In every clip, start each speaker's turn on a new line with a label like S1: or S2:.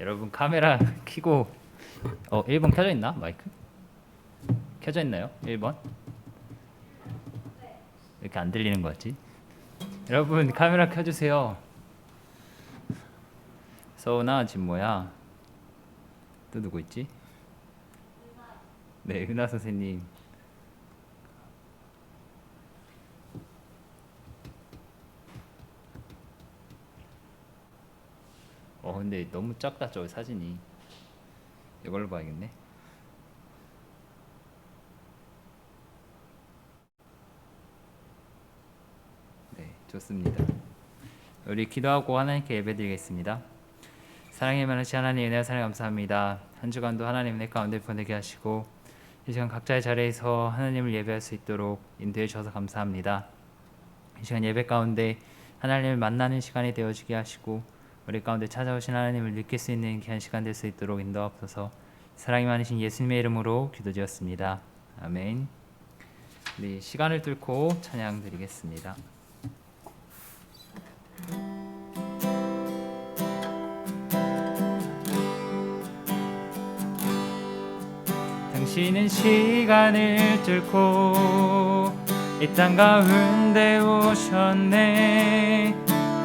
S1: 여러분 카메라 켜고 1번 켜져 있나? 마이크? 켜져 있나요? 1번? 왜 이렇게 안 들리는 거 같지? 여러분 카메라 켜주세요. 서은아 지금 뭐야? 또 누구 있지? 네, 은하 선생님. 근데 너무 작다 저 사진이. 이걸로 봐야겠네. 네, 좋습니다. 우리 기도하고 하나님께 예배드리겠습니다. 사랑이 많으신 하나님 은혜와 사랑 감사합니다. 한 주간도 하나님 내 가운데 보내게 하시고 이 시간 각자의 자리에서 하나님을 예배할 수 있도록 인도해 주셔서 감사합니다. 이 시간 예배 가운데 하나님을 만나는 시간이 되어지게 하시고 우리 가운데 찾아오신 하나님을 느낄 수 있는 귀한 시간 될 수 있도록 인도하옵소서. 사랑이 많으신 예수님의 이름으로 기도드렸습니다. 아멘. 네, 시간을 뚫고 찬양 드리겠습니다. 당신은 시간을 뚫고 이 땅 가운데 오셨네.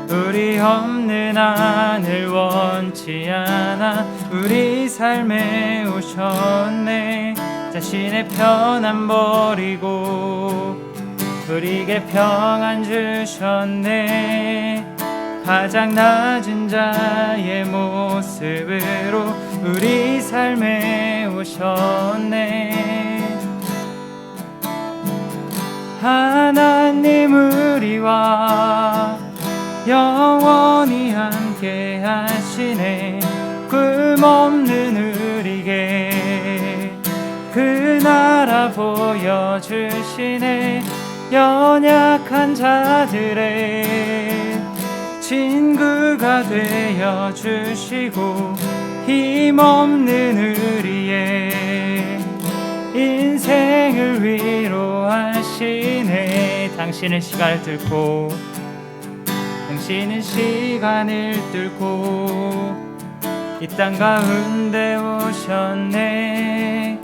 S1: 우리 없는 하늘 원치 않아 우리 삶에 오셨네. 자신의 편안 버리고 우리에게 평안 주셨네. 가장 낮은 자의 모습으로 우리 삶에 오셨네. 하나님 우리와 영원히 함께 하시네. 꿈없는 우리에게 그 나라 보여주시네. 연약한 자들의 친구가 되어 주시고 힘없는 우리의 인생을 위로하시네. 당신은 시간을 뚫고 이 땅 가운데 오셨네.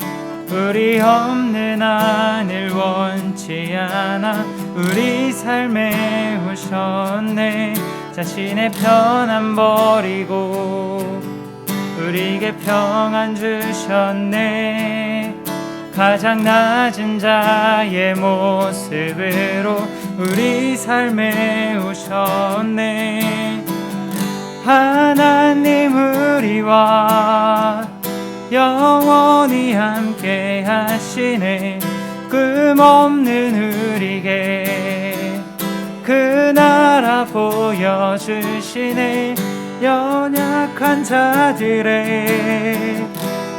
S1: 우리 없는 하늘 원치 않아 우리 삶에 오셨네. 자신의 편안 버리고 우리에게 평안 주셨네. 가장 낮은 자의 모습으로 우리 삶에 오셨네. 하나님 우리와 영원히 함께 하시네. 꿈없는 우리에게 그 나라 보여주시네. 연약한 자들의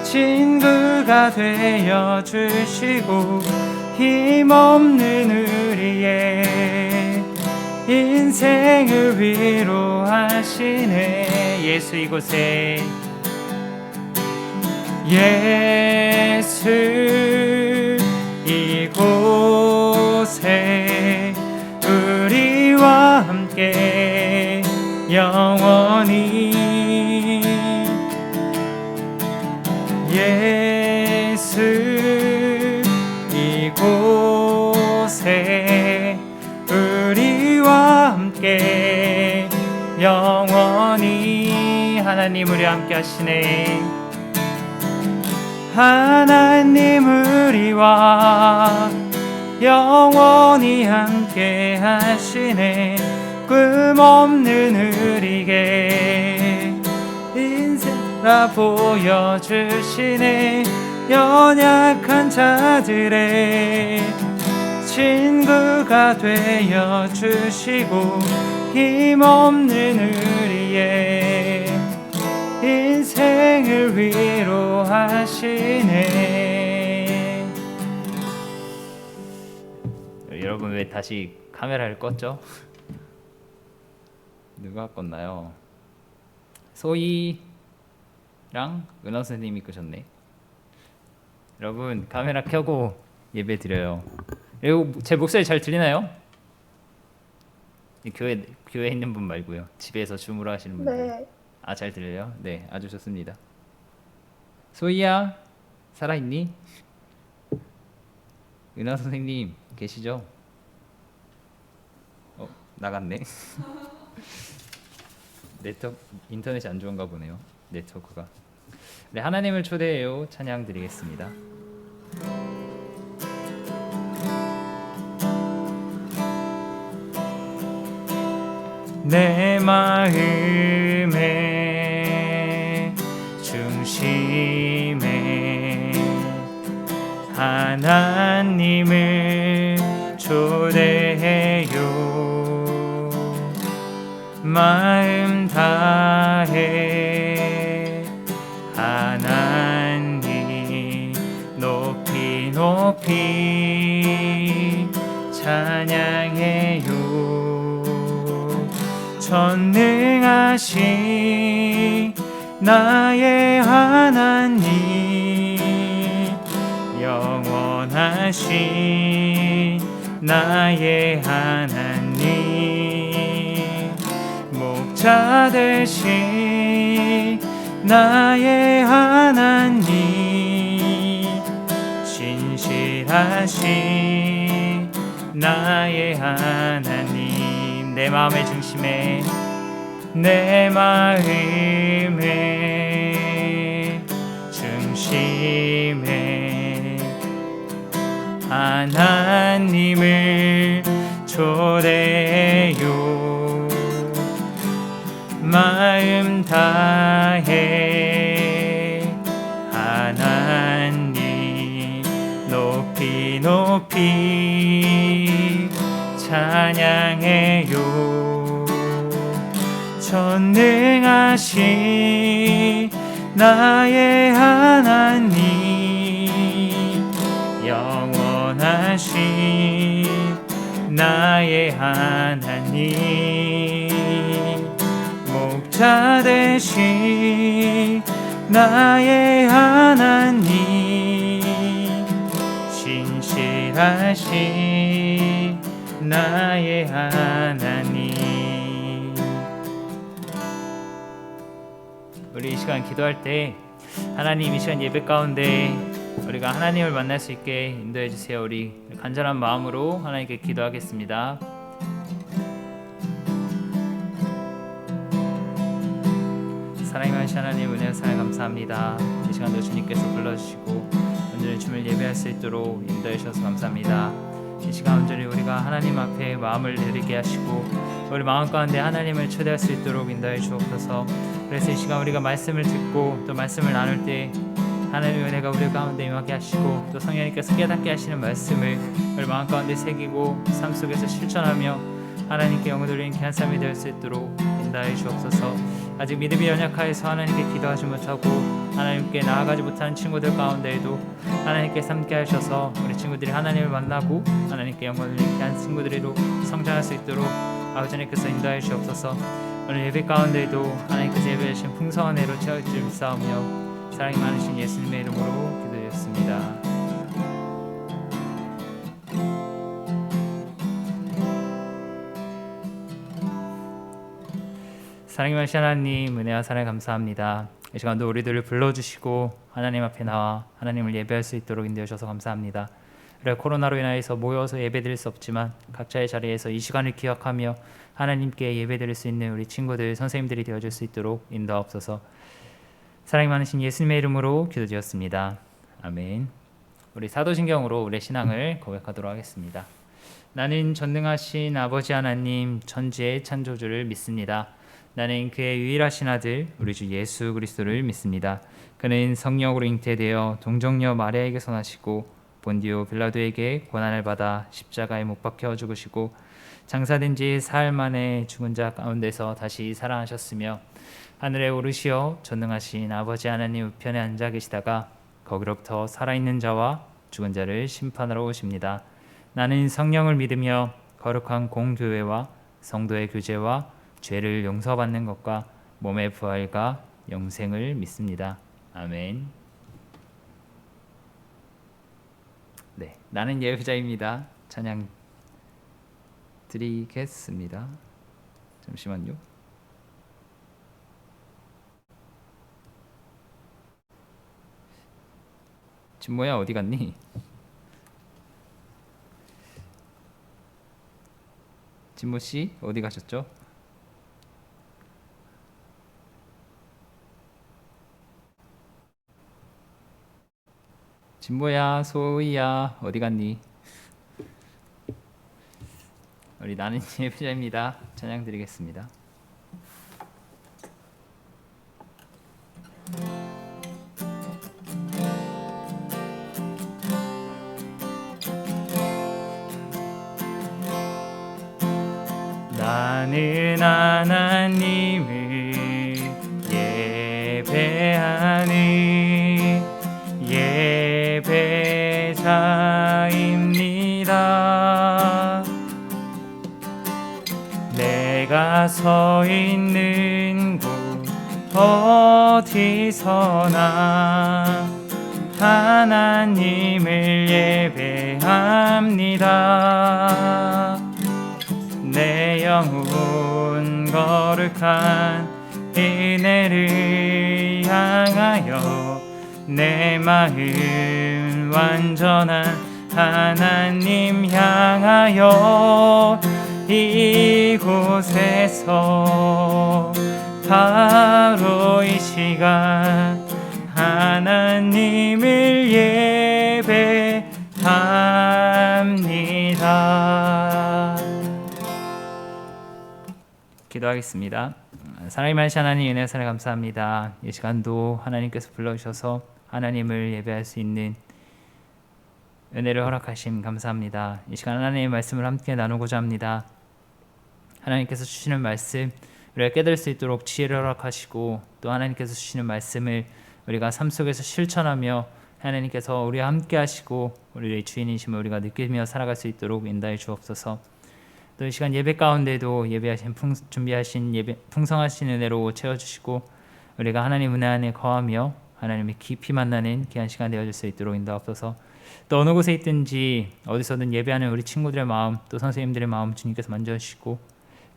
S1: 친구가 되어 주시고 힘없는 우리의 인생을 위로하시네. 예수 이곳에 예수 이곳에 우리와 함께 영원히 예수 이곳에 우리와 함께 영원히 하나님 우리와 함께 하시네. 하나님 우리와 영원히 함께 하시네. 꿈없는 우리에게 인생라 보여주시네. 연약한 자들의 친구가 되어 주시고 힘없는 우리의 인생을 위로하시네. 여러분 왜 다시 카메라를 껐죠? 누가 껐나요? 소희랑 은하 선생님이 끄셨네. 여러분 카메라 켜고 예배 드려요. 그리고 제 목소리 잘 들리나요? 교회에 있는 분 말고요. 집에서 줌으로 하시는 분들.
S2: 네.
S1: 잘 들려요? 네, 아주 좋습니다. 소희야, 살아있니? 은하 선생님 계시죠? 나갔네. 네트워크 인터넷이 안 좋은가 보네요. 네트워크가. 네, 하나님을 초대해요. 찬양 드리겠습니다. 내 마음의 중심에 하나님을 초대해요. 마음 다해 하나님 높이 높이 찬양해요. 전능하신 나의 하나님, 영원하신 나의 하나님, 목자 되신 나의 하나님, 신실하신 나의 하나님, 내 마음의 중심에 내 마음의 중심에 하나님을 초대해요. 마음 다해 하나님 높이 높이 찬양해요. 전능하신 나의 하나님, 영원하신 나의 하나님, 목자 되신 나의 하나님, 신실하신 나의 하나님. 우리 이 시간 기도할 때 하나님 이 시간 예배 가운데 우리가 하나님을 만날 수 있게 인도해 주세요. 우리 간절한 마음으로 하나님께 기도하겠습니다. 사랑이 많으신 하나님, 은혜와 사랑 감사합니다. 이 시간도 주님께서 불러주시고 온전히 주님을 예배할 수 있도록 인도해 주셔서 감사합니다. 이 시간 온전히 우리가 하나님 앞에 마음을 내리게 하시고 우리 마음 가운데 하나님을 초대할 수 있도록 인도해 주옵소서. 그래서 이 시간 우리가 말씀을 듣고 또 말씀을 나눌 때 하나님의 은혜가 우리 가운데 임하게 하시고 또 성령님께서 깨닫게 하시는 말씀을 우리 마음 가운데 새기고 삶 속에서 실천하며 하나님께 영을 돌리는 귀한 삶이 될 수 있도록 인도해 주옵소서. 아직 믿음이 연약하여서 하나님께 기도하지 못하고 하나님께 나아가지 못하는 친구들 가운데에도 하나님께 함께 하셔서 우리 친구들이 하나님을 만나고 하나님께 영광을 돌리는 귀한 친구들로 성장할 수 있도록 아버지 하나님께서 인도해 주옵소서. 오늘 예배 가운데에도 하나님께서 예배해 주신 풍성한 은혜로 채워줄 줄 믿사오며 사랑이 많으신 예수님의 이름으로 기도드렸습니다. 사랑이 많으신 하나님, 은혜와 사랑 감사합니다. 이 시간도 우리들을 불러주시고 하나님 앞에 나와 하나님을 예배할 수 있도록 인도해 주셔서 감사합니다. 그래 코로나로 인하여서 모여서 예배드릴 수 없지만 각자의 자리에서 이 시간을 기억하며 하나님께 예배드릴 수 있는 우리 친구들, 선생님들이 되어줄 수 있도록 인도하옵소서. 사랑이 많으신 예수님의 이름으로 기도드렸습니다. 아멘. 우리 사도신경으로 우리의 신앙을 고백하도록 하겠습니다. 나는 전능하신 아버지 하나님 천지의 창조주를 믿습니다. 나는 그의 유일하신 아들 우리 주 예수 그리스도를 믿습니다. 그는 성령으로 잉태되어 동정녀 마리아에게서 나시고 본디오 빌라도에게 고난을 받아 십자가에 못 박혀 죽으시고 장사된 지 사흘 만에 죽은 자 가운데서 다시 살아나셨으며 하늘에 오르시어 전능하신 아버지 하나님 우편에 앉아 계시다가 거기로부터 살아있는 자와 죽은 자를 심판하러 오십니다. 나는 성령을 믿으며 거룩한 공교회와 성도의 교제와 죄를 용서받는 것과 몸의 부활과 영생을 믿습니다. 아멘. 네, 나는 예배자입니다. 찬양 드리겠습니다. 잠시만요. 진모야 어디 갔니? 진모 씨 어디 가셨죠? 진모야, 소희야 어디 갔니? 우리 나는 예배자입니다. 찬양 드리겠습니다. 나는 하나님을 예배하는 예배자입니다. 내가 서 있는 곳 어디서나 하나님을 예배합니다. 내 영혼 거룩한 은혜를 향하여 내 마음 완전한 하나님 향하여 이곳에서 바로 이 시간 하나님을 예배합니다. 기도하겠습니다. 사랑이 많으신 하나님 은혜 사랑 감사합니다. 이 시간도 하나님께서 불러주셔서 하나님을 예배할 수 있는 은혜를 허락하심 감사합니다. 이 시간 하나님의 말씀을 함께 나누고자 합니다. 하나님께서 주시는 말씀 우리가 깨달을 수 있도록 지혜를 허락하시고 또 하나님께서 주시는 말씀을 우리가 삶 속에서 실천하며 하나님께서 우리와 함께 하시고 우리의 주인이심을 우리가 느끼며 살아갈 수 있도록 인도해 주옵소서. 또 이 시간 예배 가운데도 예배하신 준비하신 예배 풍성하신 은혜로 채워주시고 우리가 하나님 은혜 안에 거하며 하나님의 깊이 만나는 귀한 시간 되어질 수 있도록 인도하옵소서. 또 어느 곳에 있든지 어디서든 예배하는 우리 친구들의 마음 또 선생님들의 마음 주님께서 만져주시고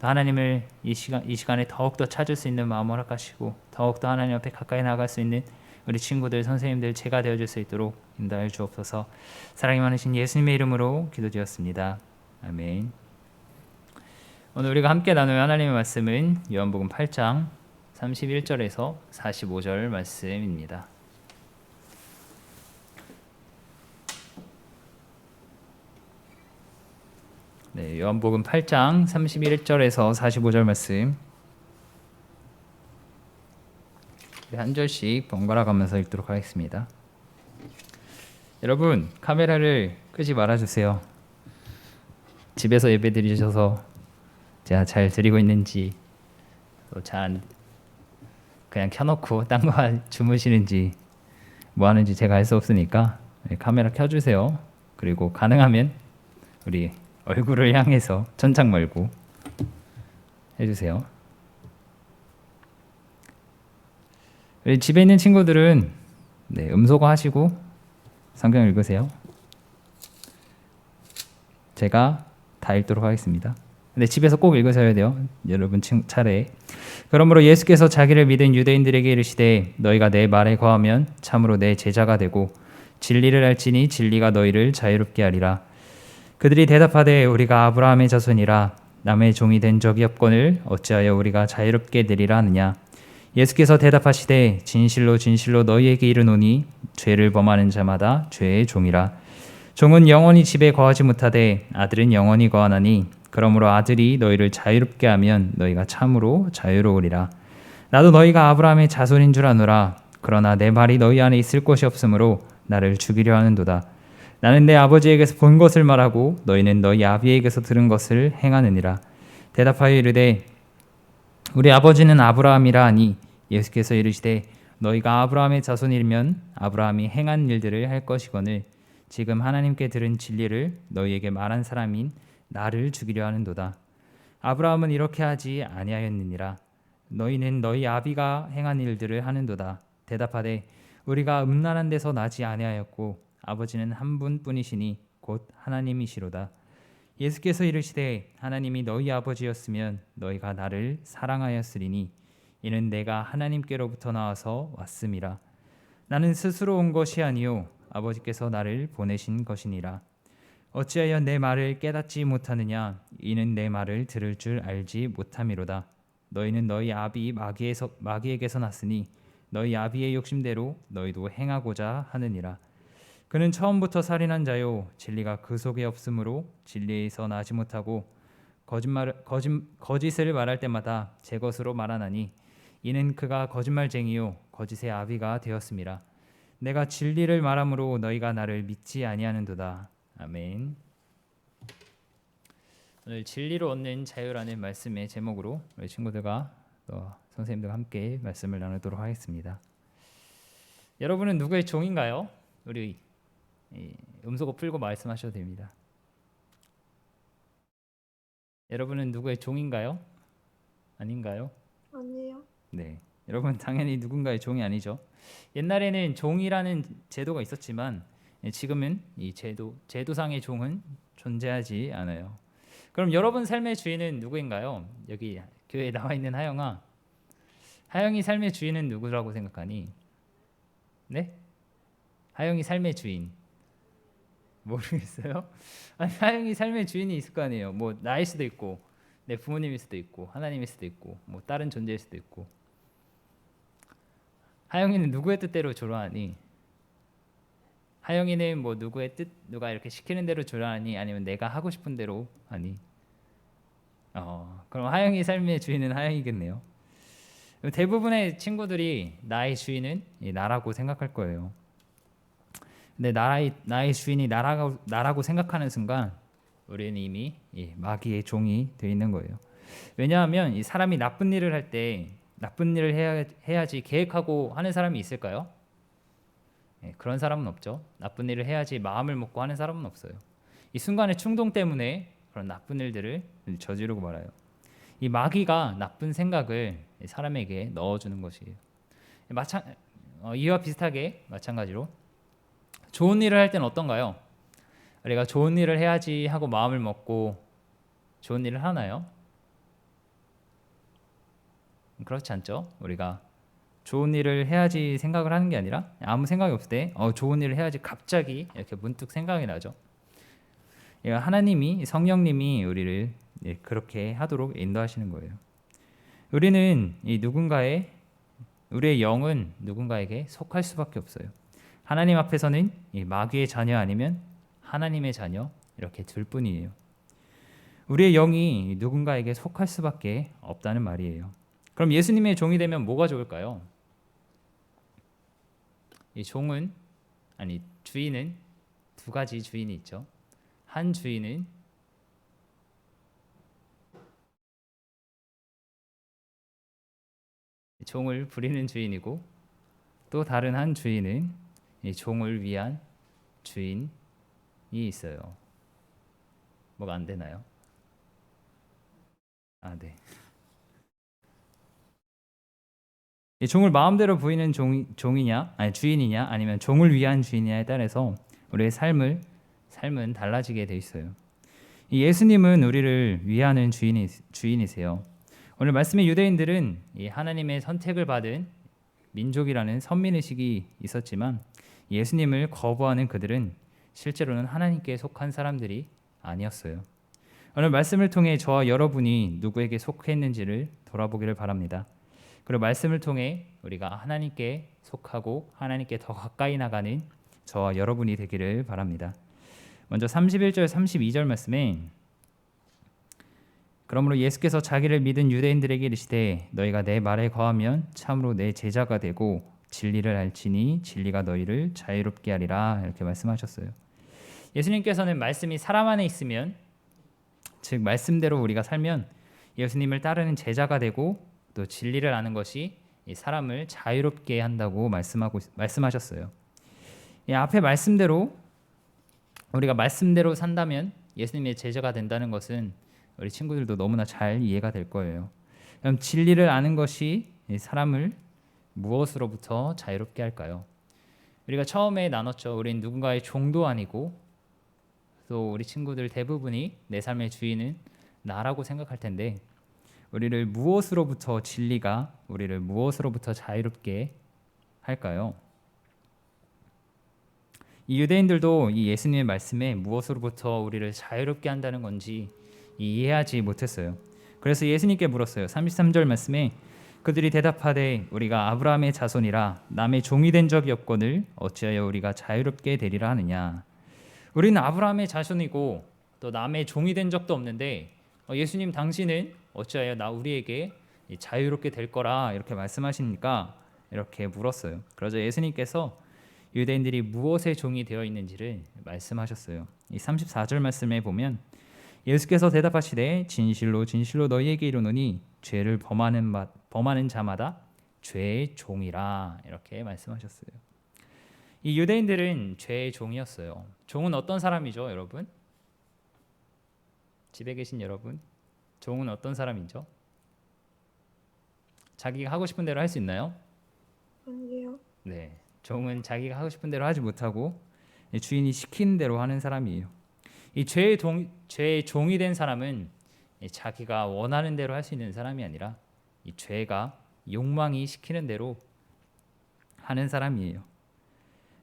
S1: 또 하나님을 이 시간에 더욱더 찾을 수 있는 마음 허락하시고 더욱더 하나님 앞에 가까이 나아갈 수 있는 우리 친구들 선생님들 제가 되어줄 수 있도록 인도하여 주옵소서. 사랑이 많으신 예수님의 이름으로 기도드렸습니다. 아멘. 오늘 우리가 함께 나눌 하나님의 말씀은 요한복음 8장 31절에서 45절 말씀입니다. 네, 요한복음 8장 31절에서 45절 말씀 한 절씩 번갈아 가면서 읽도록 하겠습니다. 여러분 카메라를 끄지 말아주세요. 집에서 예배 드리셔서 제가 잘 드리고 있는지 또 잘 그냥 켜놓고 딴 거 주무시는지 뭐 하는지 제가 알 수 없으니까 카메라 켜주세요. 그리고 가능하면 우리 얼굴을 향해서 천장 말고 해주세요. 우리 집에 있는 친구들은 음소거 하시고 성경 읽으세요. 제가 다 읽도록 하겠습니다. 근데 집에서 꼭 읽으셔야 돼요. 여러분 차례. 그러므로 예수께서 자기를 믿은 유대인들에게 이르시되 너희가 내 말에 거하면 참으로 내 제자가 되고 진리를 알지니 진리가 너희를 자유롭게 하리라. 그들이 대답하되 우리가 아브라함의 자손이라 남의 종이 된 적이 없거늘 어찌하여 우리가 자유롭게 되리라 하느냐. 예수께서 대답하시되 진실로 진실로 너희에게 이르노니 죄를 범하는 자마다 죄의 종이라. 종은 영원히 집에 거하지 못하되 아들은 영원히 거하나니 그러므로 아들이 너희를 자유롭게 하면 너희가 참으로 자유로우리라. 나도 너희가 아브라함의 자손인 줄 아노라. 그러나 내 말이 너희 안에 있을 것이 없으므로 나를 죽이려 하는도다. 나는 내 아버지에게서 본 것을 말하고 너희는 너희 아비에게서 들은 것을 행하느니라. 대답하여 이르되 우리 아버지는 아브라함이라 하니 예수께서 이르시되 너희가 아브라함의 자손이면 아브라함이 행한 일들을 할 것이거늘 지금 하나님께 들은 진리를 너희에게 말한 사람인 나를 죽이려 하는도다. 아브라함은 이렇게 하지 아니하였느니라. 너희는 너희 아비가 행한 일들을 하는도다. 대답하되 우리가 음란한 데서 나지 아니하였고 아버지는 한 분뿐이시니 곧 하나님이시로다. 예수께서 이르시되 하나님이 너희 아버지였으면 너희가 나를 사랑하였으리니 이는 내가 하나님께로부터 나와서 왔음이라. 나는 스스로 온 것이 아니요 아버지께서 나를 보내신 것이니라. 어찌하여 내 말을 깨닫지 못하느냐? 이는 내 말을 들을 줄 알지 못함이로다. 너희는 너희 아비 마귀에게서 났으니 너희 아비의 욕심대로 너희도 행하고자 하느니라. 그는 처음부터 살인한 자요 진리가 그 속에 없으므로 진리에서 나지 못하고 거짓을 말할 때마다 제 것으로 말하나니 이는 그가 거짓말쟁이요 거짓의 아비가 되었음이라. 내가 진리를 말함으로 너희가 나를 믿지 아니하는도다. 아멘. 오늘 진리로 얻는 자유라는 말씀의 제목으로 우리 친구들과 또 선생님들과 함께 말씀을 나누도록 하겠습니다. 여러분은 누구의 종인가요? 우리 음소거 풀고 말씀하셔도 됩니다. 여러분은 누구의 종인가요? 아닌가요?
S2: 아니요.
S1: 네. 여러분 당연히 누군가의 종이 아니죠. 옛날에는 종이라는 제도가 있었지만 지금은 이 제도상의 종은 존재하지 않아요. 그럼 여러분 삶의 주인은 누구인가요? 여기 교회에 나와 있는 하영아, 하영이 삶의 주인은 누구라고 생각하니? 네? 하영이 삶의 주인 모르겠어요? 아니, 하영이 삶의 주인이 있을 거 아니에요. 뭐 나일 수도 있고, 내 부모님일 수도 있고, 하나님일 수도 있고, 뭐 다른 존재일 수도 있고. 하영이는 누구의 뜻대로 졸아하니? 하영이는 뭐 누구의 뜻, 누가 이렇게 시키는 대로 졸아하니? 아니면 내가 하고 싶은 대로 하니? 그럼 하영이 삶의 주인은 하영이겠네요. 대부분의 친구들이 나의 주인은 나라고 생각할 거예요. 근데 나의 주인이 나라고 생각하는 순간 우리는 이미 마귀의 종이 되어 있는 거예요. 왜냐하면 이 사람이 나쁜 일을 할 때 나쁜 일을 해야지 계획하고 하는 사람이 있을까요? 그런 사람은 없죠. 나쁜 일을 해야지 마음을 먹고 하는 사람은 없어요. 이 순간의 충동 때문에 그런 나쁜 일들을 저지르고 말아요. 이 마귀가 나쁜 생각을 사람에게 넣어주는 것이에요. 이와 비슷하게 마찬가지로 좋은 일을 할 때는 어떤가요? 우리가 좋은 일을 해야지 하고 마음을 먹고 좋은 일을 하나요? 그렇지 않죠. 우리가 좋은 일을 해야지 생각을 하는 게 아니라 아무 생각이 없을 때 좋은 일을 해야지 갑자기 이렇게 문득 생각이 나죠. 하나님이 성령님이 우리를 그렇게 하도록 인도하시는 거예요. 우리의 영은 누군가에게 속할 수밖에 없어요. 하나님 앞에서는 마귀의 자녀 아니면 하나님의 자녀 이렇게 둘 뿐이에요. 우리의 영이 누군가에게 속할 수밖에 없다는 말이에요. 그럼 예수님의 종이 되면 뭐가 좋을까요? 이 주인은 두 가지 주인이 있죠. 한 주인은 종을 부리는 주인이고 또 다른 한 주인은 이 종을 위한 주인이 있어요. 뭐가 안 되나요? 네. 이 종을 마음대로 부리는 주인이냐 아니면 종을 위한 주인이냐에 따라서 우리의 삶은 달라지게 돼 있어요. 이 예수님은 우리를 위하는 주인이세요. 오늘 말씀의 유대인들은 이 하나님의 선택을 받은 민족이라는 선민의식이 있었지만 예수님을 거부하는 그들은 실제로는 하나님께 속한 사람들이 아니었어요. 오늘 말씀을 통해 저와 여러분이 누구에게 속했는지를 돌아보기를 바랍니다. 그리고 말씀을 통해 우리가 하나님께 속하고 하나님께 더 가까이 나가는 저와 여러분이 되기를 바랍니다. 먼저 31절 32절 말씀에 그러므로 예수께서 자기를 믿은 유대인들에게 이르시되 너희가 내 말에 거하면 참으로 내 제자가 되고 진리를 알지니 진리가 너희를 자유롭게 하리라 이렇게 말씀하셨어요. 예수님께서는 말씀이 사람 안에 있으면 즉 말씀대로 우리가 살면 예수님을 따르는 제자가 되고 또 진리를 아는 것이 이 사람을 자유롭게 한다고 말씀하셨어요. 이 앞에 말씀대로 우리가 말씀대로 산다면 예수님의 제자가 된다는 것은 우리 친구들도 너무나 잘 이해가 될 거예요. 그럼 진리를 아는 것이 사람을 무엇으로부터 자유롭게 할까요? 우리가 처음에 나눴죠. 우린 누군가의 종도 아니고 또 우리 친구들 대부분이 내 삶의 주인은 나라고 생각할 텐데 진리가 우리를 무엇으로부터 자유롭게 할까요? 이 유대인들도 이 예수님의 말씀에 무엇으로부터 우리를 자유롭게 한다는 건지 이해하지 못했어요. 그래서 예수님께 물었어요. 33절 말씀에 그들이 대답하되 우리가 아브라함의 자손이라 남의 종이 된 적이 없거늘 어찌하여 우리가 자유롭게 되리라 하느냐. 우리는 아브라함의 자손이고 또 남의 종이 된 적도 없는데 예수님 당신은 어찌하여 우리에게 자유롭게 될 거라 이렇게 말씀하시니까 이렇게 물었어요. 그러자 예수님께서 유대인들이 무엇의 종이 되어 있는지를 말씀하셨어요. 이 34절 말씀에 보면 예수께서 대답하시되 진실로 진실로 너희에게 이르노니 죄를 범하는 자마다 죄의 종이라 이렇게 말씀하셨어요. 이 유대인들은 죄의 종이었어요. 종은 어떤 사람이죠, 여러분? 집에 계신 여러분, 종은 어떤 사람이죠? 자기가 하고 싶은 대로 할 수 있나요?
S2: 아니요.
S1: 네, 종은 자기가 하고 싶은 대로 하지 못하고 주인이 시키는 대로 하는 사람이에요. 이 죄의 종이 된 사람은 자기가 원하는 대로 할 수 있는 사람이 아니라 이 죄가 욕망이 시키는 대로 하는 사람이에요.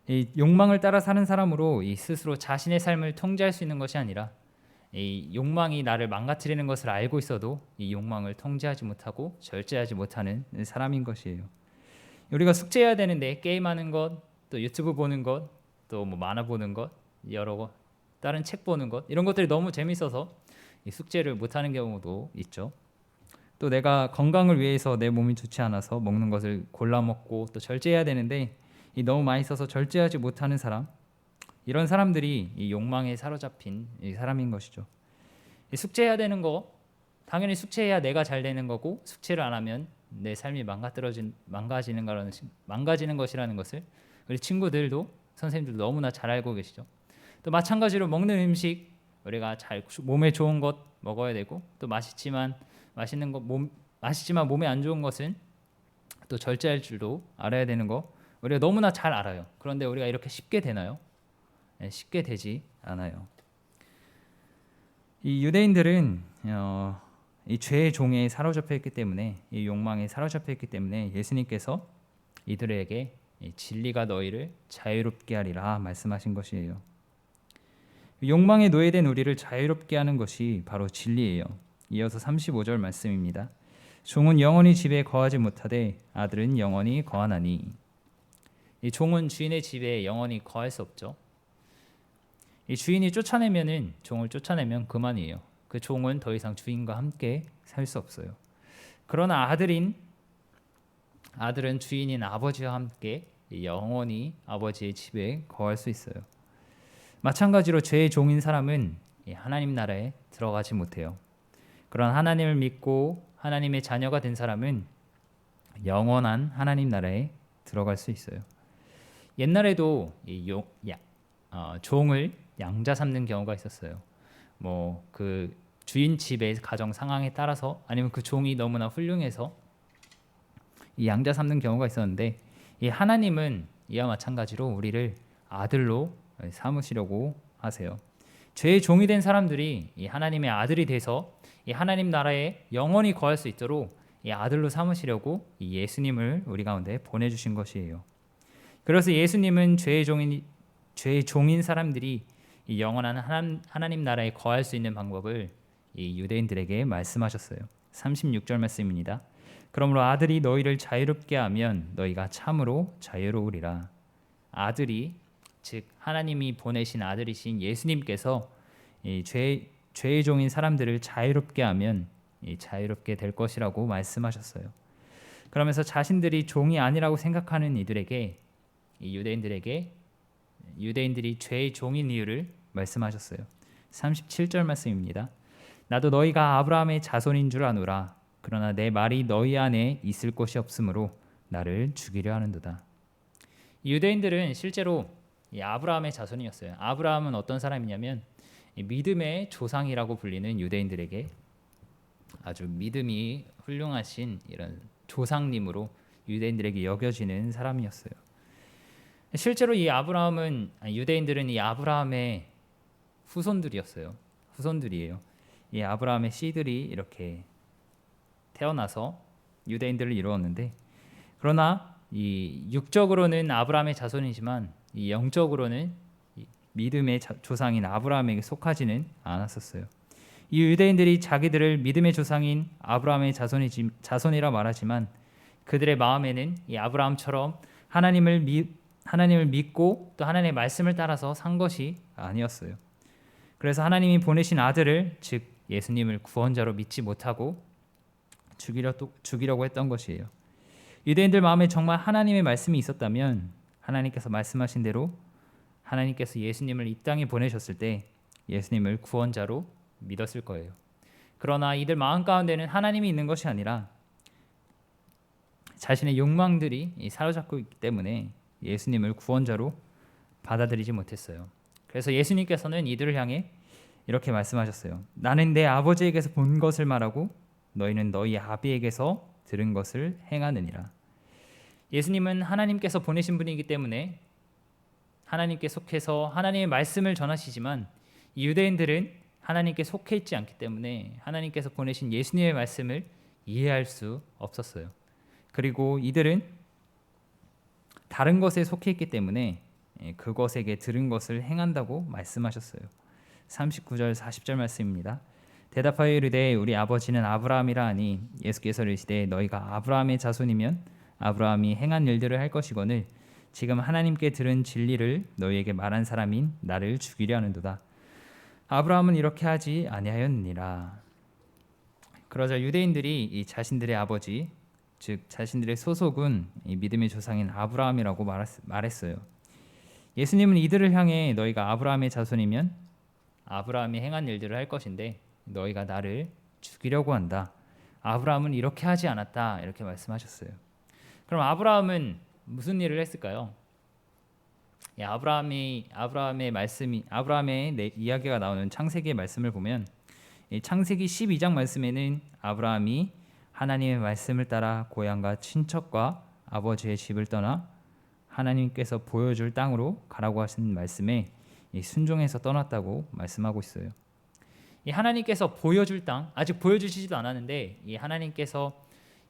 S1: 이 욕망을 따라 사는 사람으로 이 스스로 자신의 삶을 통제할 수 있는 것이 아니라 이 욕망이 나를 망가뜨리는 것을 알고 있어도 이 욕망을 통제하지 못하고 절제하지 못하는 사람인 것이에요. 우리가 숙제해야 되는데 게임하는 것, 또 유튜브 보는 것, 또 뭐 만화 보는 것, 여러 것, 다른 책 보는 것 이런 것들이 너무 재밌어서 이 숙제를 못하는 경우도 있죠. 또 내가 건강을 위해서 내 몸이 좋지 않아서 먹는 것을 골라 먹고 또 절제해야 되는데 이 너무 맛있어서 절제하지 못하는 사람, 이런 사람들이 이 욕망에 사로잡힌 이 사람인 것이죠. 이 숙제해야 되는 거 당연히 숙제해야 내가 잘 되는 거고 숙제를 안 하면 내 삶이 망가지는 것이라는 것을 우리 친구들도 선생님들도 너무나 잘 알고 계시죠. 또 마찬가지로 먹는 음식 우리가 몸에 좋은 것 먹어야 되고 또 맛있지만 몸에 안 좋은 것은 또 절제할 줄도 알아야 되는 거 우리가 너무나 잘 알아요. 그런데 우리가 이렇게 쉽게 되나요? 네, 쉽게 되지 않아요. 이 유대인들은 이 죄의 종에 사로잡혀 있기 때문에 이 욕망에 사로잡혀 있기 때문에 예수님께서 이들에게 이 진리가 너희를 자유롭게 하리라 말씀하신 것이에요. 욕망에 노예된 우리를 자유롭게 하는 것이 바로 진리예요. 이어서 35절 말씀입니다. 종은 영원히 집에 거하지 못하되 아들은 영원히 거하나니. 이 종은 주인의 집에 영원히 거할 수 없죠. 이 주인이 종을 쫓아내면 그만이에요. 그 종은 더 이상 주인과 함께 살 수 없어요. 그러나 아들은 주인인 아버지와 함께 영원히 아버지의 집에 거할 수 있어요. 마찬가지로 죄의 종인 사람은 하나님 나라에 들어가지 못해요. 그런 하나님을 믿고 하나님의 자녀가 된 사람은 영원한 하나님 나라에 들어갈 수 있어요. 옛날에도 종을 양자 삼는 경우가 있었어요. 뭐 그 주인 집의 가정 상황에 따라서 아니면 그 종이 너무나 훌륭해서 이 양자 삼는 경우가 있었는데 이 하나님은 이와 마찬가지로 우리를 아들로 삼으시려고 하세요. 죄의 종이 된 사람들이 이 하나님의 아들이 돼서 이 하나님 나라에 영원히 거할 수 있도록 이 아들로 삼으시려고 이 예수님을 우리 가운데 보내주신 것이에요. 그래서 예수님은 죄의 종인 사람들이 이 영원한 하나님 나라에 거할 수 있는 방법을 이 유대인들에게 말씀하셨어요. 36절 말씀입니다. 그러므로 아들이 너희를 자유롭게 하면 너희가 참으로 자유로우리라. 아들이 즉 하나님이 보내신 아들이신 예수님께서 이 죄의 종인 사람들을 자유롭게 하면 자유롭게 될 것이라고 말씀하셨어요. 그러면서 자신들이 종이 아니라고 생각하는 이들에게 이 유대인들이 죄의 종인 이유를 말씀하셨어요. 37절 말씀입니다. 나도 너희가 아브라함의 자손인 줄 아노라. 그러나 내 말이 너희 안에 있을 곳이 없으므로 나를 죽이려 하는도다. 유대인들은 실제로 이 아브라함의 자손이었어요. 아브라함은 어떤 사람이냐면 믿음의 조상이라고 불리는 유대인들에게 아주 믿음이 훌륭하신 이런 조상님으로 유대인들에게 여겨지는 사람이었어요. 실제로 유대인들은 이 아브라함의 후손들이에요. 이 아브라함의 씨들이 이렇게 태어나서 유대인들을 이루었는데, 그러나 이 육적으로는 아브라함의 자손이지만 이 영적으로는 믿음의 조상인 아브라함에게 속하지는 않았었어요. 이 유대인들이 자기들을 믿음의 조상인 아브라함의 자손이라 말하지만 그들의 마음에는 이 아브라함처럼 하나님을 믿고 또 하나님의 말씀을 따라서 산 것이 아니었어요. 그래서 하나님이 보내신 아들을, 즉 예수님을 구원자로 믿지 못하고 죽이려고 했던 것이에요. 유대인들 마음에 정말 하나님의 말씀이 있었다면 하나님께서 말씀하신 대로 하나님께서 예수님을 이 땅에 보내셨을 때 예수님을 구원자로 믿었을 거예요. 그러나 이들 마음 가운데는 하나님이 있는 것이 아니라 자신의 욕망들이 사로잡고 있기 때문에 예수님을 구원자로 받아들이지 못했어요. 그래서 예수님께서는 이들을 향해 이렇게 말씀하셨어요. 나는 내 아버지에게서 본 것을 말하고 너희는 너희 아비에게서 들은 것을 행하느니라. 예수님은 하나님께서 보내신 분이기 때문에 하나님께 속해서 하나님의 말씀을 전하시지만 이 유대인들은 하나님께 속해 있지 않기 때문에 하나님께서 보내신 예수님의 말씀을 이해할 수 없었어요. 그리고 이들은 다른 것에 속해 있기 때문에 그것에게 들은 것을 행한다고 말씀하셨어요. 39절 40절 말씀입니다. 대답하여 이르되 우리 아버지는 아브라함이라 하니 예수께서 이르시되 너희가 아브라함의 자손이면 아브라함이 행한 일들을 할 것이거늘 지금 하나님께 들은 진리를 너희에게 말한 사람인 나를 죽이려 하는도다. 아브라함은 이렇게 하지 아니하였느니라. 그러자 유대인들이 이 자신들의 아버지, 즉 자신들의 소속은 이 믿음의 조상인 아브라함이라고 말했어요. 예수님은 이들을 향해 너희가 아브라함의 자손이면 아브라함이 행한 일들을 할 것인데 너희가 나를 죽이려고 한다. 아브라함은 이렇게 하지 않았다. 이렇게 말씀하셨어요. 그럼 아브라함은 무슨 일을 했을까요? 아브라함의 이야기가 나오는 창세기의 말씀을 보면 창세기 12장 말씀에는 아브라함이 하나님의 말씀을 따라 고향과 친척과 아버지의 집을 떠나 하나님께서 보여줄 땅으로 가라고 하신 말씀에 순종해서 떠났다고 말씀하고 있어요. 이 하나님께서 보여줄 땅, 아직 보여주시지도 않았는데 이 하나님께서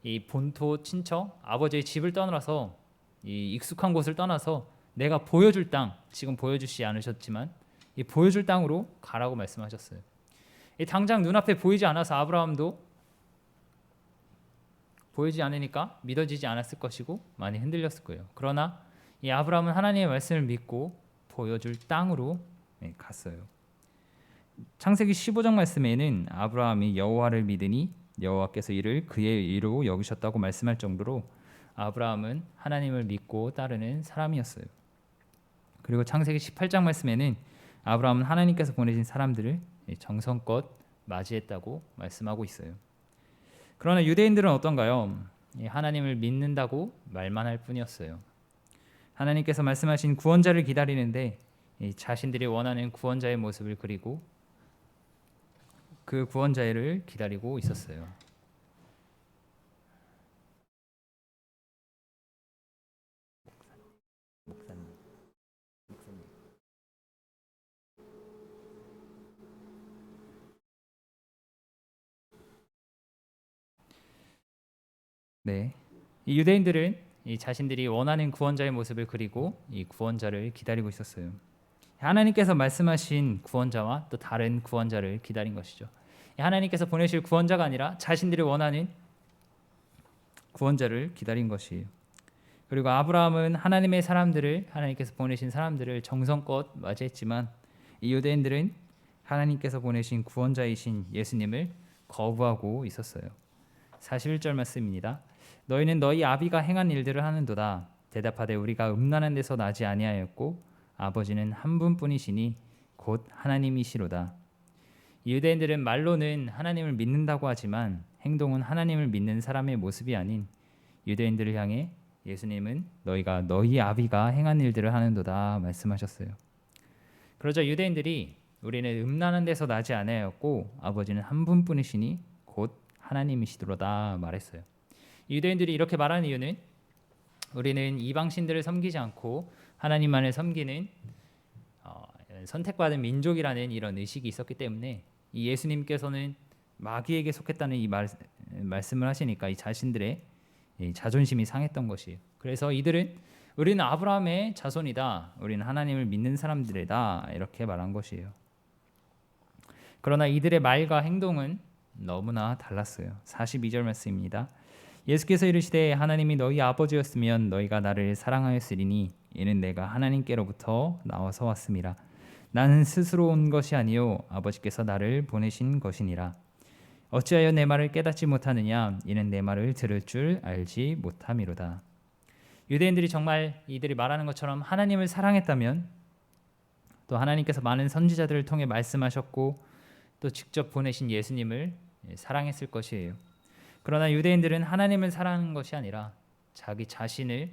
S1: 이 본토 친척 아버지의 집을 떠나서 이 익숙한 곳을 떠나서 내가 보여줄 땅, 지금 보여주시지 않으셨지만 이 보여줄 땅으로 가라고 말씀하셨어요. 이 당장 눈앞에 보이지 않아서 아브라함도 보이지 않으니까 믿어지지 않았을 것이고 많이 흔들렸을 거예요. 그러나 이 아브라함은 하나님의 말씀을 믿고 보여줄 땅으로 갔어요. 창세기 15장 말씀에는 아브라함이 여호와를 믿으니 여호와께서 이를 그의 의로 여기셨다고 말씀할 정도로 아브라함은 하나님을 믿고 따르는 사람이었어요. 그리고 창세기 18장 말씀에는 아브라함은 하나님께서 보내신 사람들을 정성껏 맞이했다고 말씀하고 있어요. 그러나 유대인들은 어떤가요? 하나님을 믿는다고 말만 할 뿐이었어요. 하나님께서 말씀하신 구원자를 기다리는데 자신들이 원하는 구원자의 모습을 그리고 그 구원자를 기다리고 있었어요. 네, 이 유대인들은 이 자신들이 원하는 구원자의 모습을 그리고 이 구원자를 기다리고 있었어요. 하나님께서 말씀하신 구원자와 또 다른 구원자를 기다린 것이죠. 하나님께서 보내실 구원자가 아니라 자신들이 원하는 구원자를 기다린 것이에요. 그리고 아브라함은 하나님께서 보내신 사람들을 정성껏 맞이했지만 이 유대인들은 하나님께서 보내신 구원자이신 예수님을 거부하고 있었어요. 41절 말씀입니다. 너희는 너희 아비가 행한 일들을 하는도다. 대답하되 우리가 음란한 데서 나지 아니하였고 아버지는 한 분뿐이시니 곧 하나님이시로다. 유대인들은 말로는 하나님을 믿는다고 하지만 행동은 하나님을 믿는 사람의 모습이 아닌 유대인들을 향해 예수님은 너희가 너희 아비가 행한 일들을 하는도다 말씀하셨어요. 그러자 유대인들이 우리는 음란한 데서 나지 아니하였고 아버지는 한 분뿐이시니 곧 하나님이시로다 말했어요. 유대인들이 이렇게 말하는 이유는 우리는 이방신들을 섬기지 않고 하나님만을 섬기는 선택받은 민족이라는 이런 의식이 있었기 때문에 이 예수님께서는 마귀에게 속했다는 이 말씀을 하시니까 이 자신들의 이 자존심이 상했던 것이에요. 그래서 이들은 우리는 아브라함의 자손이다. 우리는 하나님을 믿는 사람들이다. 이렇게 말한 것이에요. 그러나 이들의 말과 행동은 너무나 달랐어요. 42절 말씀입니다. 예수께서 이르시되 하나님이 너희 아버지였으면 너희가 나를 사랑하였으리니 이는 내가 하나님께로부터 나와서 왔음이라. 나는 스스로 온 것이 아니요 아버지께서 나를 보내신 것이니라. 어찌하여 내 말을 깨닫지 못하느냐 이는 내 말을 들을 줄 알지 못함이로다. 유대인들이 정말 이들이 말하는 것처럼 하나님을 사랑했다면 또 하나님께서 많은 선지자들을 통해 말씀하셨고 또 직접 보내신 예수님을 사랑했을 것이에요. 그러나 유대인들은 하나님을 사랑하는 것이 아니라 자기 자신을,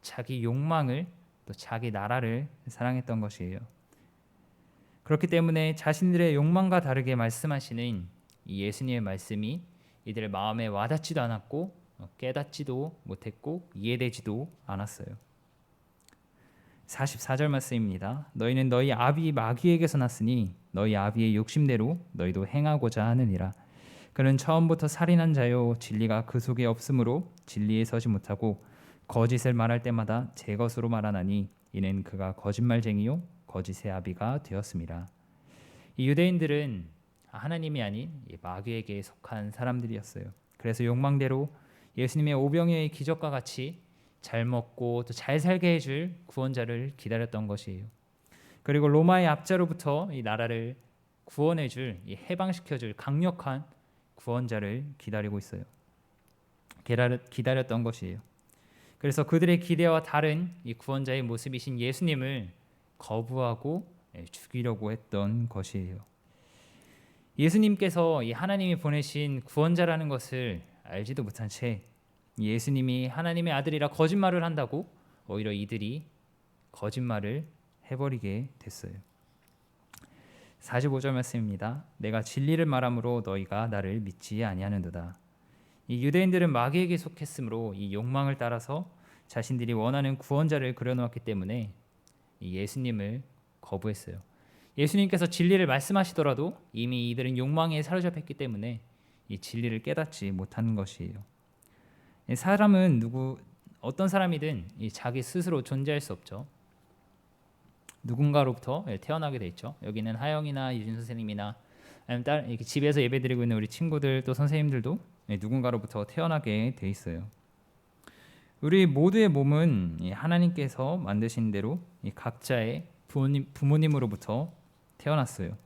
S1: 자기 욕망을, 또 자기 나라를 사랑했던 것이에요. 그렇기 때문에 자신들의 욕망과 다르게 말씀하시는 이 예수님의 말씀이 이들의 마음에 와닿지도 않았고 깨닫지도 못했고 이해되지도 않았어요. 44절 말씀입니다. 너희는 너희 아비 마귀에게서 났으니 너희 아비의 욕심대로 너희도 행하고자 하느니라. 그는 처음부터 살인한 자요 진리가 그 속에 없으므로 진리에 서지 못하고 거짓을 말할 때마다 제 것으로 말하나니 이는 그가 거짓말쟁이요 거짓의 아비가 되었습니다. 이 유대인들은 하나님이 아닌 마귀에게 속한 사람들이었어요. 그래서 욕망대로 예수님의 오병이어의 기적과 같이 잘 먹고 또 잘 살게 해줄 구원자를 기다렸던 것이에요. 그리고 로마의 압제로부터 이 나라를 구원해줄, 해방시켜줄 강력한 구원자를 기다리고 있어요. 기다렸던 것이에요. 그래서 그들의 기대와 다른 이 구원자의 모습이신 예수님을 거부하고 죽이려고 했던 것이에요. 예수님께서 이 하나님이 보내신 구원자라는 것을 알지도 못한 채 예수님이 하나님의 아들이라 거짓말을 한다고 오히려 이들이 거짓말을 해버리게 됐어요. 45절 말씀입니다. 내가 진리를 말함으로 너희가 나를 믿지 아니하는도다. 이 유대인들은 마귀에게 속했으므로 이 욕망을 따라서 자신들이 원하는 구원자를 그려놓았기 때문에 이 예수님을 거부했어요. 예수님께서 진리를 말씀하시더라도 이미 이들은 욕망에 사로잡혔기 때문에 이 진리를 깨닫지 못하는 것이에요. 사람은 어떤 사람이든 자기 스스로 존재할 수 없죠. 누군가로부터 태어나게 돼 있죠. 여기는 하영이나 유진 선생님이나 아니면 이렇게 집에서 예배드리고 있는 우리 친구들 또 선생님들도 누군가로부터 태어나게 돼 있어요. 우리 모두의 몸은 하나님께서 만드신 대로 각자의 부모님으로부터 태어났어요.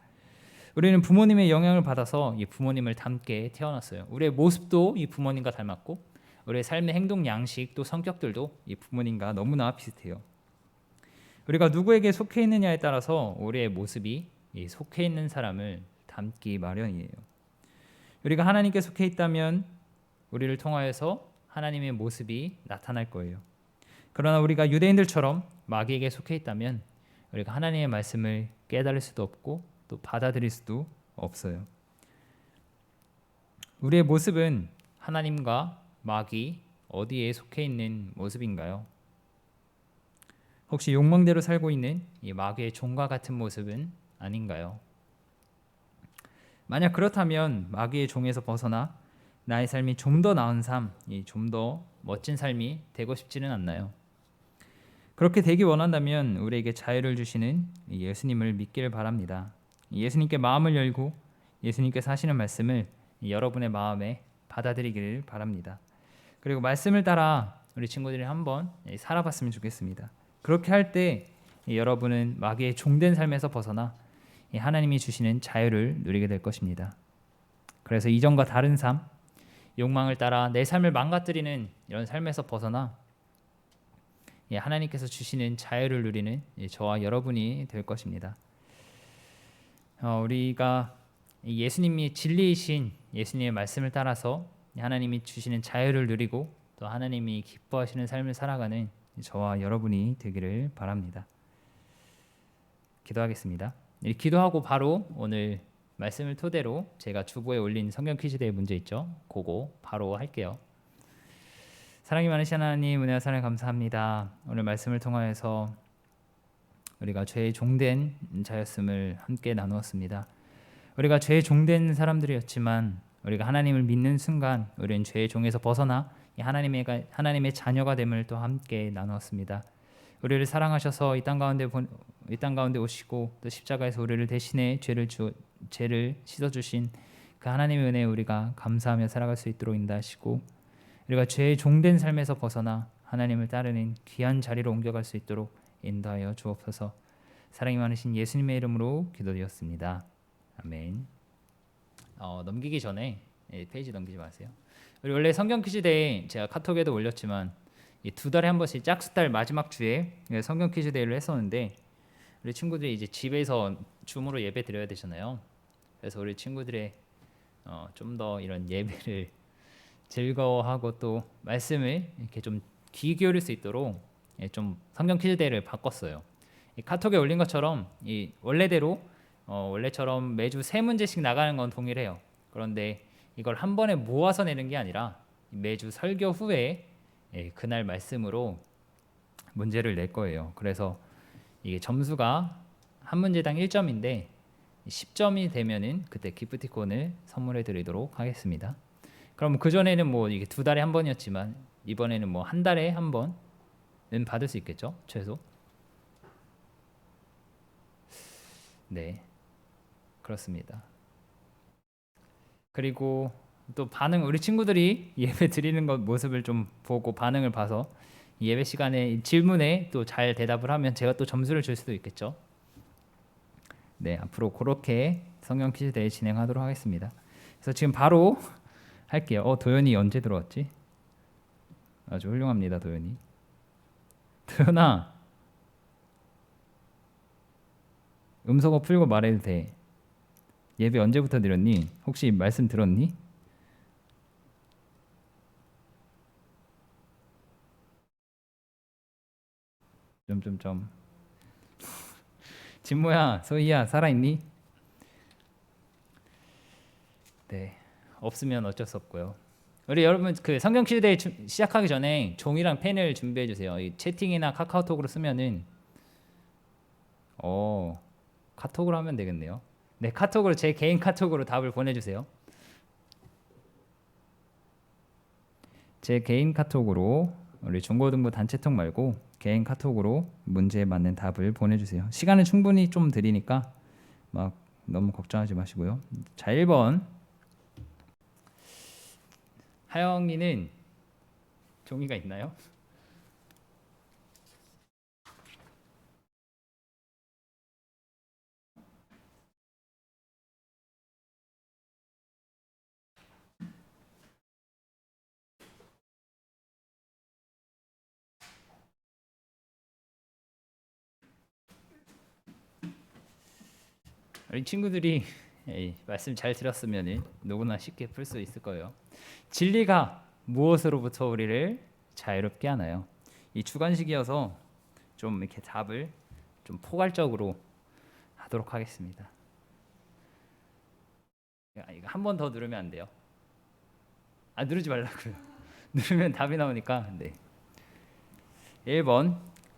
S1: 우리는 부모님의 영향을 받아서 이 부모님을 닮게 태어났어요. 우리의 모습도 이 부모님과 닮았고 우리의 삶의 행동 양식 또 성격들도 이 부모님과 너무나 비슷해요. 우리가 누구에게 속해 있느냐에 따라서 우리의 모습이 이 속해 있는 사람을 닮기 마련이에요. 우리가 하나님께 속해 있다면 우리를 통하여서 하나님의 모습이 나타날 거예요. 그러나 우리가 유대인들처럼 마귀에게 속해 있다면 우리가 하나님의 말씀을 깨달을 수도 없고 또 받아들일 수도 없어요. 우리의 모습은 하나님과 마귀 어디에 속해 있는 모습인가요? 혹시 욕망대로 살고 있는 이 마귀의 종과 같은 모습은 아닌가요? 만약 그렇다면 마귀의 종에서 벗어나 나의 삶이 좀 더 나은 삶, 좀 더 멋진 삶이 되고 싶지는 않나요? 그렇게 되기 원한다면 우리에게 자유를 주시는 예수님을 믿기를 바랍니다. 예수님께 마음을 열고 예수님께서 하시는 말씀을 여러분의 마음에 받아들이기를 바랍니다. 그리고 말씀을 따라 우리 친구들이 한번 살아봤으면 좋겠습니다. 그렇게 할 때 여러분은 마귀의 종된 삶에서 벗어나 하나님이 주시는 자유를 누리게 될 것입니다. 그래서 이전과 다른 삶, 욕망을 따라 내 삶을 망가뜨리는 이런 삶에서 벗어나 하나님께서 주시는 자유를 누리는 저와 여러분이 될 것입니다. 우리가 예수님이 진리이신 예수님의 말씀을 따라서 하나님이 주시는 자유를 누리고 또 하나님이 기뻐하시는 삶을 살아가는 저와 여러분이 되기를 바랍니다. 기도하겠습니다. 기도하고 바로 오늘 말씀을 토대로 제가 주보에 올린 성경 퀴즈대의 문제 있죠. 그거 바로 할게요. 사랑이 많으신 하나님, 은혜와 사랑 감사합니다. 오늘 말씀을 통하여서 우리가 죄의 종된 자였음을 함께 나누었습니다. 우리가 죄의 종된 사람들이었지만 우리가 하나님을 믿는 순간 우리는 죄의 종에서 벗어나 하나님의 자녀가 됨을 또 함께 나누었습니다. 우리를 사랑하셔서 이 땅 가운데 오시고 또 십자가에서 우리를 대신해 죄를 씻어 주신 그 하나님의 은혜에 우리가 감사하며 살아갈 수 있도록 인도하시고 우리가 죄의 종된 삶에서 벗어나 하나님을 따르는 귀한 자리로 옮겨갈 수 있도록 인도하여 주옵소서. 사랑이 많으신 예수님의 이름으로 기도드렸습니다. 아멘. 넘기기 전에 페이지 넘기지 마세요. 우리 원래 성경 퀴즈데이 제가 카톡에도 올렸지만 이 2달에 한 번씩 짝수달 마지막 주에 성경 퀴즈데이를 했었는데 우리 친구들이 이제 집에서 줌으로 예배 드려야 되잖아요. 그래서 우리 친구들의 좀 더 이런 예배를 즐거워하고 또 말씀을 이렇게 좀 귀 기울일 수 있도록 좀 성경 퀴즈데이를 바꿨어요. 이 카톡에 올린 것처럼 이 원래처럼 매주 3문제씩 나가는 건 동일해요. 그런데 이걸 한 번에 모아서 내는 게 아니라 매주 설교 후에 그날 말씀으로 문제를 낼 거예요. 그래서 이게 점수가 한 문제당 1점인데 10점이 되면은 그때 기프티콘을 선물해 드리도록 하겠습니다. 그럼 그 전에는 뭐 이게 2달에 한 번이었지만 이번에는 뭐 한 달에 한 번은 받을 수 있겠죠, 최소. 네, 그렇습니다. 그리고 또 우리 친구들이 예배 드리는 것 모습을 좀 보고 반응을 봐서 예배 시간에 질문에 또 잘 대답을 하면 제가 또 점수를 줄 수도 있겠죠. 네, 앞으로 그렇게 성경 퀴즈 대회 진행하도록 하겠습니다. 그래서 지금 바로 할게요. 도현이 언제 들어왔지? 아주 훌륭합니다, 도현이. 도현아, 음소거 풀고 말해도 돼. 예배 언제부터 드렸니? 혹시 말씀 들었니? 점점점. 진모야, 소희야, 살아있니? 네, 없으면 어쩔 수 없고요. 우리 여러분 그 성경 퀴즈 대회 시작하기 전에 종이랑 펜을 준비해 주세요. 이 채팅이나 카카오톡으로 쓰면은 카톡으로 하면 되겠네요. 네, 카톡으로 제 개인 카톡으로 답을 보내주세요. 제 개인 카톡으로 우리 중고등부 단체톡 말고 개인 카톡으로 문제에 맞는 답을 보내주세요. 시간은 충분히 좀 드리니까 막 너무 걱정하지 마시고요. 자, 1번 하영이는 종이가 있나요? 우리 친구들이 말씀 잘 들었으면 누구나 쉽게 풀 수 있을 거예요. 진리가 무엇으로부터 우리를 자유롭게 하나요? 이 주관식이어서 좀 이렇게 답을 좀 포괄적으로 하도록 하겠습니다. 이거 한 번 더 누르면 안 돼요? 누르지 말라고요. 누르면 답이 나오니까. 네. 1번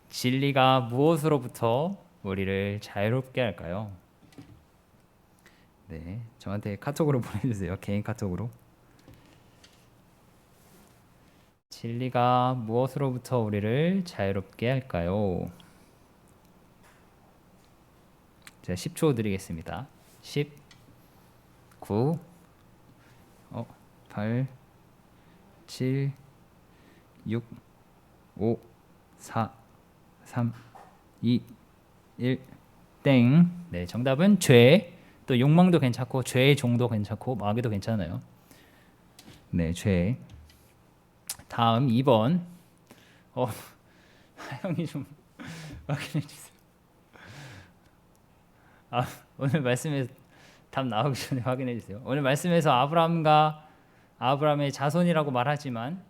S1: 진리가 무엇으로부터 우리를 자유롭게 할까요? 네, 저한테 카톡으로 보내주세요. 개인 카톡으로. 진리가 무엇으로부터 우리를 자유롭게 할까요? 제가 10초 드리겠습니다. 10, 9, 8, 7, 6, 5, 4, 3, 2, 1, 땡. 네, 정답은 죄. 또 욕망도 괜찮고 죄의 종도 괜찮고 마귀도 괜찮아요. 네, 죄. 다음 2번. 하영이 좀 확인해 주세요. 오늘 말씀에 답 나오기 전에 확인해 주세요. 오늘 말씀에서 아브라함의 자손이라고 말하지만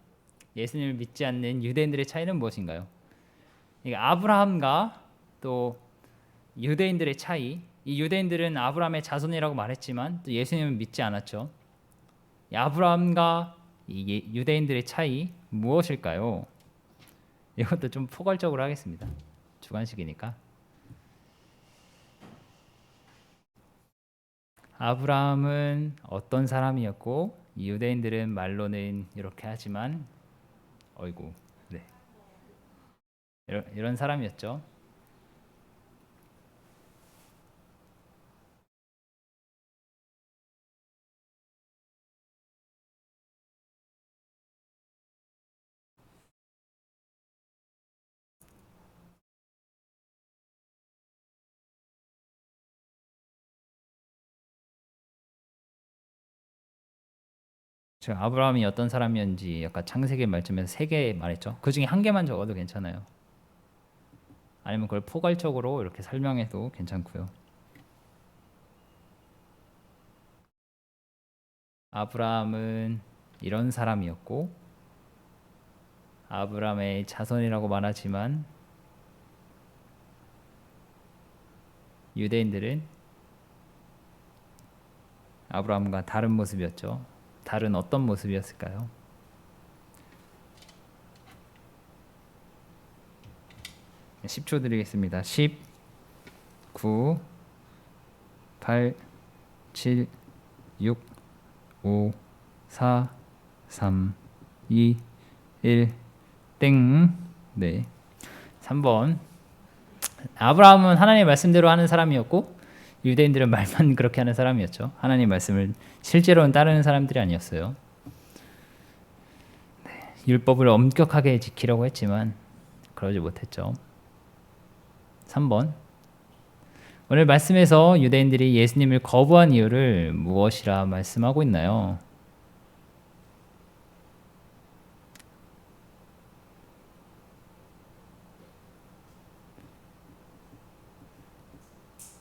S1: 예수님을 믿지 않는 유대인들의 차이는 무엇인가요? 이게 아브라함과 또 유대인들의 차이. 이 유대인들은 아브라함의 자손이라고 말했지만 또 예수님을 믿지 않았죠. 이 아브라함과 이 유대인들의 차이 무엇일까요? 이것도 좀 포괄적으로 하겠습니다. 주관식이니까. 아브라함은 어떤 사람이었고 유대인들은 말로는 이렇게 하지만 네. 이런 사람이었죠. 제가 아브라함이 어떤 사람이었는지 약간 창세기 말씀에서 3개 말했죠. 그 중에 한 개만 적어도 괜찮아요. 아니면 그걸 포괄적으로 이렇게 설명해도 괜찮고요. 아브라함은 이런 사람이었고 아브라함의 자손이라고 말하지만 유대인들은 아브라함과 다른 모습이었죠. 다른 어떤 모습이었을까요? 10초 드리겠습니다. 10, 9, 8, 7, 6, 5, 4, 3, 2, 1, 땡. 네. 3번. 아브라함은 하나님의 말씀대로 하는 사람이었고 유대인들은 말만 그렇게 하는 사람이었죠. 하나님의 말씀을 실제로는 따르는 사람들이 아니었어요. 네. 율법을 엄격하게 지키려고 했지만 그러지 못했죠. 3번. 오늘 말씀에서 유대인들이 예수님을 거부한 이유를 무엇이라 말씀하고 있나요?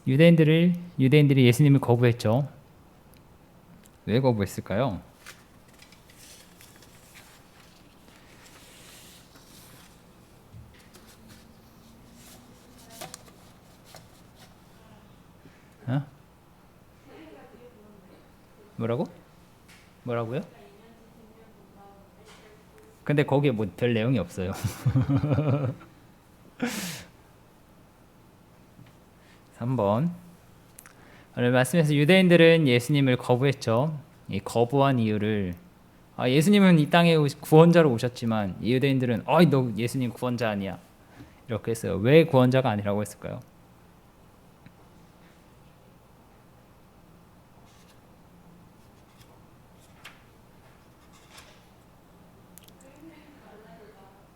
S1: 유대인들이 예수님을 거부했죠. 왜 거부했을까요? 뭐라고요? 근데 거기에 뭐 별 내용이 없어요. 3번. 오늘 말씀에서 유대인들은 예수님을 거부했죠. 이 거부한 이유를 예수님은 이 땅에 구원자로 오셨지만 유대인들은 너 예수님 구원자 아니야. 이렇게 했어요. 왜 구원자가 아니라고 했을까요?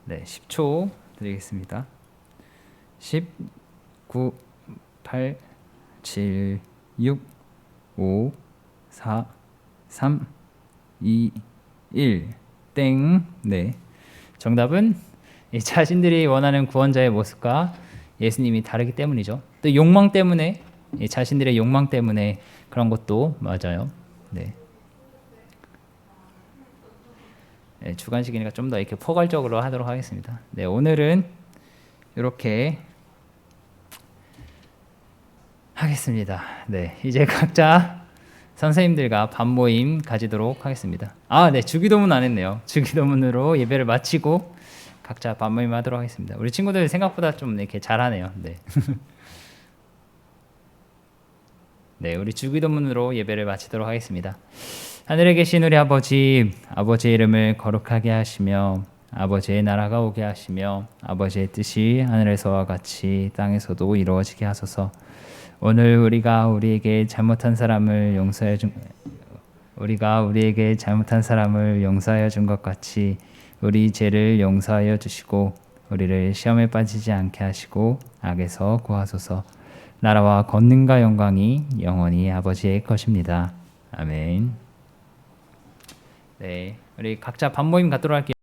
S1: 네, 10초 드리겠습니다. 10, 9, 8, 7, 6, 5, 4, 3, 2, 1, 땡. 네. 정답은 자신들이 원하는 구원자의 모습과 예수님이 다르기 때문이죠. 또 욕망 때문에 자신들의 욕망 때문에 그런 것도 맞아요. 네. 네, 주관식이니까 좀 더 이렇게 포괄적으로 하도록 하겠습니다. 네, 오늘은 이렇게 하겠습니다. 네, 이제 각자 선생님들과 밥 모임 가지도록 하겠습니다. 네, 주기도문 안 했네요. 주기도문으로 예배를 마치고 각자 밥 모임 하도록 하겠습니다. 우리 친구들 생각보다 좀 이렇게 잘하네요. 네. 네, 우리 주기도문으로 예배를 마치도록 하겠습니다. 하늘에 계신 우리 아버지, 아버지의 이름을 거룩하게 하시며 아버지의 나라가 오게 하시며 아버지의 뜻이 하늘에서와 같이 땅에서도 이루어지게 하소서. 오늘 우리가 우리에게 잘못한 사람을 용서해 준 것 같이 우리 죄를 용서하여 주시고 우리를 시험에 빠지지 않게 하시고 악에서 구하소서. 나라와 권능과 영광이 영원히 아버지의 것입니다. 아멘. 네, 우리 각자 밥 모임 갖도록 할게요.